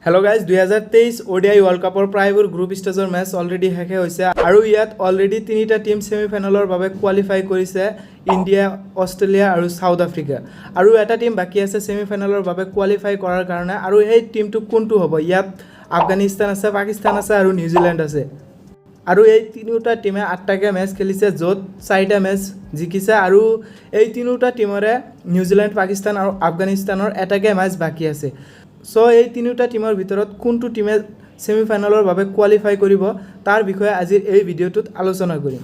hello guys 2023 ओडिआই world Kapoor प्रायবোৰ group ষ্টেজৰ match already শেষ হৈছে আৰু ইয়াত অলৰেডি তিনিটা টিম সেমিফাইনেলৰ বাবে কোৱালিফাই কৰিছে ইণ্ডিয়া অষ্ট্ৰেলিয়া আৰু সাউথ আফ্ৰিকা আৰু এটা টিম বাকি আছে সেমিফাইনেলৰ বাবে কোৱালিফাই কৰাৰ কাৰণে আৰু এই টিমটো কোনটো হ'ব ইয়াত আফগানিস্তান আছে পাকিস্তান আছে আৰু নিউজিলেণ্ড আছে আৰু এই তিনিটা টিমে 8টাকে মেচ খেলিছে য'ত 4টা মেচ জিকিছে আৰু এই তিনিটা টিমৰে নিউজিলেণ্ড পাকিস্তান আৰু আফগানিস্তানৰ এটাকে মেচ বাকি আছে সো এই তিনিটা টিমৰ ভিতৰত কোনটো টিমে সেমিফাইনেলৰ বাবে কোৱালিফাই কৰিব তাৰ বিষয়ে আজি এই ভিডিঅ'টোত আলোচনা কৰিম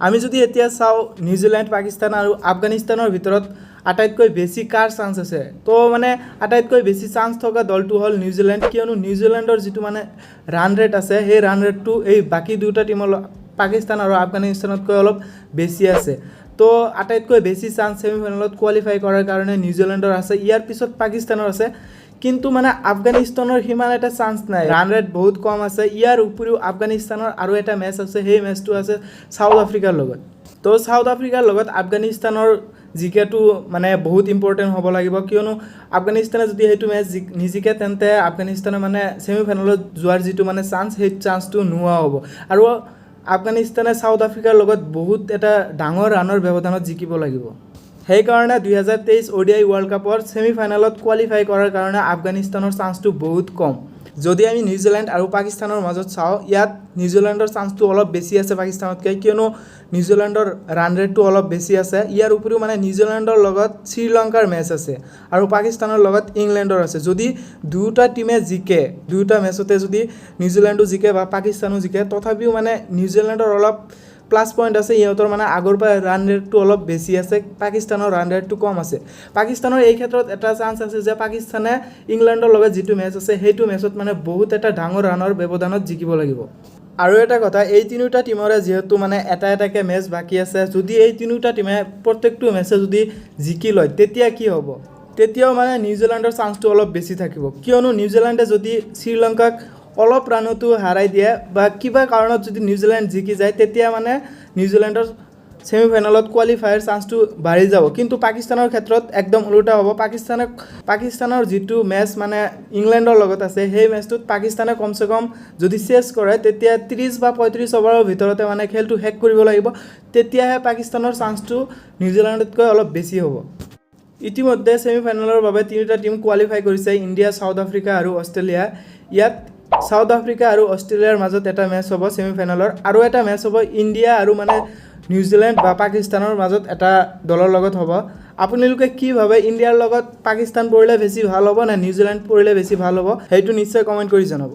আমি যদি এতিয়া চাওঁ নিউজিলেণ্ড পাকিস্তান আৰু আফগানিস্তানৰ ভিতৰত আটাইতকৈ বেছি কাৰ চান্স আছে তো মানে আটাইতকৈ বেছি চান্স থকা দলটো হ'ল নিউজিলেণ্ড কিয়নো নিউজিলেণ্ডৰ যিটো মানে ৰান ৰেট আছে সেই ৰান ৰেটটো এই বাকি দুটা টিমৰ পাকিস্তান আৰু আফগানিস্তানতকৈ অলপ বেছি আছে তো আটাইতকৈ বেছি চান্স সেমিফাইনেলত কোৱালিফাই কৰাৰ কাৰণে নিউজিলেণ্ডৰ আছে ইয়াৰ পিছত পাকিস্তানৰ আছে কিন্তু মানে আফগানিস্তানৰ হিমান এটা চান্স নাই ৰান ৰেট বহুত কম আছে ইয়াৰ উপৰিও আফগানিস্তানৰ আৰু এটা মেচ আছে সেই মেচটো আছে সাউথ আফ্ৰিকাৰ লগত তো সাউথ আফ্ৰিকাৰ লগত আফগানিস্তানৰ জিকাটো মানে বহুত ইম্পৰ্টেণ্ট হ'ব লাগিব কিয়নো আফগানিস্তানে যদি সেইটো মেচ নিজিকে তেন্তে আফগানিস্তানে মানে সেমিফাইনেলত যোৱাৰ যিটো মানে চান্স সেই চান্সটো নোহোৱা হ'ব আৰু আফগানিস্তানে সাউথ আফ্ৰিকাৰ লগত বহুত এটা ডাঙৰ ৰানৰ ব্যৱধানত জিকিব লাগিব সেইকাৰণে 2023 ওডিআই ওয়াৰ্ল্ড কাপৰ সেমিফাইনেলত কোৱালিফাই কৰাৰ কাৰণে আফগানিস্তানৰ চান্সটো বহুত কম যদি আমি নিউজিলেণ্ড আৰু পাকিস্তানৰ মাজত চাওঁ ইয়াত নিউজিলেণ্ডৰ চান্সটো অলপ বেছি আছে পাকিস্তানতকৈ কিয়নো নিউজিলেণ্ডৰ ৰান ৰেটটো অলপ বেছি আছে ইয়াৰ উপৰিও মানে নিউজিলেণ্ডৰ লগত শ্ৰীলংকাৰ মেচ আছে আৰু পাকিস্তানৰ লগত ইংলেণ্ডৰ আছে যদি দুটা টিমে জিকে দুটা মেচতে যদি নিউজিলেণ্ডো জিকে বা পাকিস্তানো জিকে তথাপিও মানে নিউজিলেণ্ডৰ অলপ প্লাস পয়েন্ট আছে ইহঁতৰ মানে আগৰ পৰা ৰান ৰেটটো অলপ বেছি আছে পাকিস্তানৰ ৰান ৰেটটো কম আছে পাকিস্তানৰ এই ক্ষেত্ৰত এটা চান্স আছে যে পাকিস্তানে ইংলেণ্ডৰ লগত যিটো মেচ আছে সেইটো মেচত মানে বহুত এটা ডাঙৰ ৰানৰ ব্যৱধানত জিকিব লাগিব আৰু এটা কথা এই তিনিটা টিমৰে যেহেতু মানে এটাকে মেচ বাকি আছে যদি এই তিনিটা টিমে প্ৰত্যেকটো মেচে যদি জিকি লয় তেতিয়া কি হ'ব তেতিয়াও মানে নিউজিলেণ্ডৰ চান্সটো অলপ বেছি থাকিব কিয়নো নিউজিলেণ্ডে যদি শ্ৰীলংকাক অলপ ৰানতো হাৰাই দিয়ে বা কিবা কাৰণত যদি নিউজিলেণ্ড জিকি যায় তেতিয়া মানে নিউজিলেণ্ডৰ সেমিফাইনেলত কোৱালিফায়াৰ চান্সটো বাঢ়ি যাব কিন্তু পাকিস্তানৰ ক্ষেত্ৰত একদম উল্টা হ'ব পাকিস্তানৰ যিটো মেচ মানে ইংলেণ্ডৰ লগত আছে সেই মেচটোত পাকিস্তানে কমসে কম যদি চেছ কৰে তেতিয়া 30 বা 35 অভাৰৰ ভিতৰতে মানে খেলটো শেষ কৰিব লাগিব তেতিয়াহে পাকিস্তানৰ চান্সটো নিউজিলেণ্ডতকৈ অলপ বেছি হ'ব ইতিমধ্যে সেমিফাইনেলৰ বাবে তিনিটা টিম কোৱালিফাই কৰিছে ইণ্ডিয়া সাউথ আফ্ৰিকা আৰু অষ্ট্ৰেলিয়া ইয়াত সাউথ আফ্ৰিকা আৰু অষ্ট্ৰেলিয়াৰ মাজত এটা মেচ হ'ব সেমিফাইনেলৰ আৰু এটা মেচ হ'ব ইণ্ডিয়া আৰু মানে নিউজিলেণ্ড বা পাকিস্তানৰ মাজত এটা দলৰ লগত হ'ব আপোনালোকে কি ভাবে ইণ্ডিয়াৰ লগত পাকিস্তান পৰিলে বেছি ভাল হ'ব না নিউজিলেণ্ড পৰিলে বেছি ভাল হ'ব সেইটো নিশ্চয় কমেন্ট কৰি জনাব